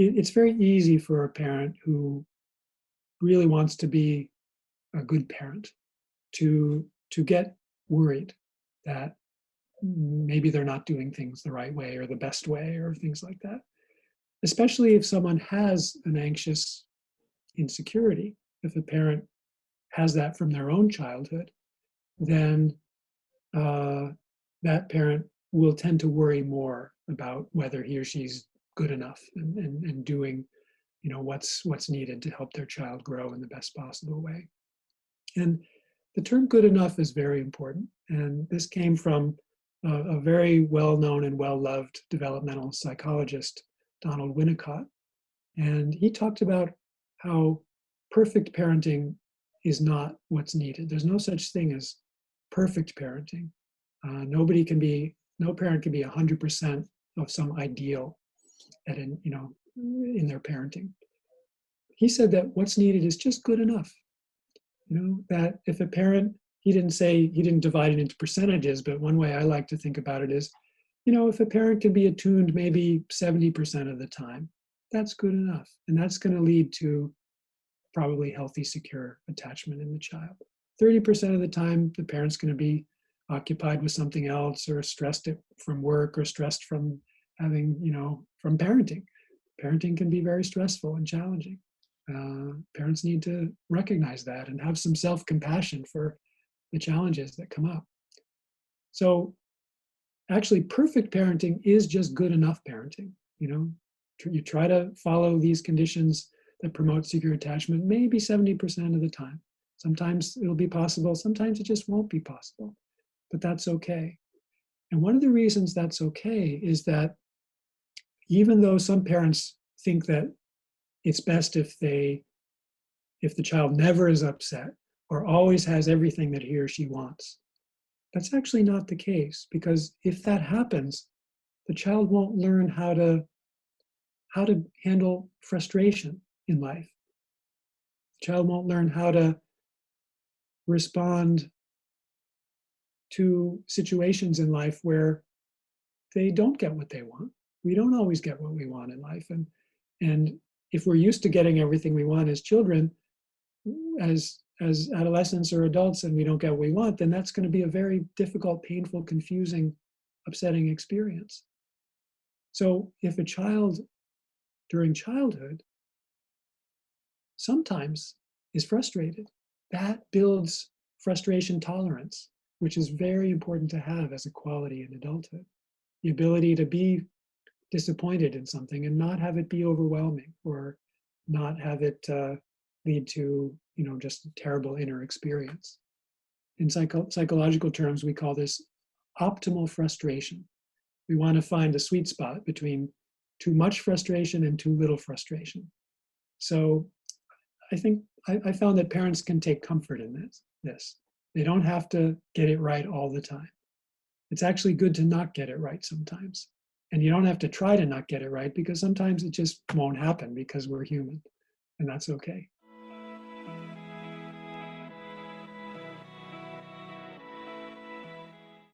it's very easy for a parent who really wants to be a good parent to get worried that maybe they're not doing things the right way or the best way or things like that. Especially if someone has an anxious insecurity. If a parent has that from their own childhood, then that parent will tend to worry more about whether he or she's good enough and doing, what's needed to help their child grow in the best possible way. And the term good enough is very important. And this came from a very well-known and well-loved developmental psychologist, Donald Winnicott. And he talked about how perfect parenting is not what's needed. There's no such thing as perfect parenting. No parent can be 100% of some ideal in their parenting. He said that what's needed is just good enough. That if a parent, he didn't divide it into percentages, but one way I like to think about it is, if a parent can be attuned maybe 70% of the time, that's good enough. And that's going to lead to probably healthy, secure attachment in the child. 30% of the time, the parent's going to be occupied with something else or stressed from work or stressed from having, from parenting. Parenting can be very stressful and challenging. Parents need to recognize that and have some self-compassion for the challenges that come up. So actually, perfect parenting is just good enough parenting. You try to follow these conditions that promote secure attachment maybe 70% of the time. Sometimes it'll be possible, sometimes it just won't be possible, but that's okay. And one of the reasons that's okay is that even though some parents think that it's best if the child never is upset or always has everything that he or she wants, that's actually not the case, because if that happens, the child won't learn how to handle frustration in life. The child won't learn how to respond to situations in life where they don't get what they want. We don't always get what we want in life. And if we're used to getting everything we want as children, as adolescents or adults, and we don't get what we want, then that's going to be a very difficult, painful, confusing, upsetting experience. So if a child during childhood sometimes is frustrated, that builds frustration tolerance, which is very important to have as a quality in adulthood. The ability to be disappointed in something and not have it be overwhelming or not have it lead to, just a terrible inner experience. In psychological terms, we call this optimal frustration. We want to find a sweet spot between too much frustration and too little frustration. So I think I found that parents can take comfort in this. They don't have to get it right all the time. It's actually good to not get it right sometimes. And you don't have to try to not get it right, because sometimes it just won't happen because we're human, and that's okay.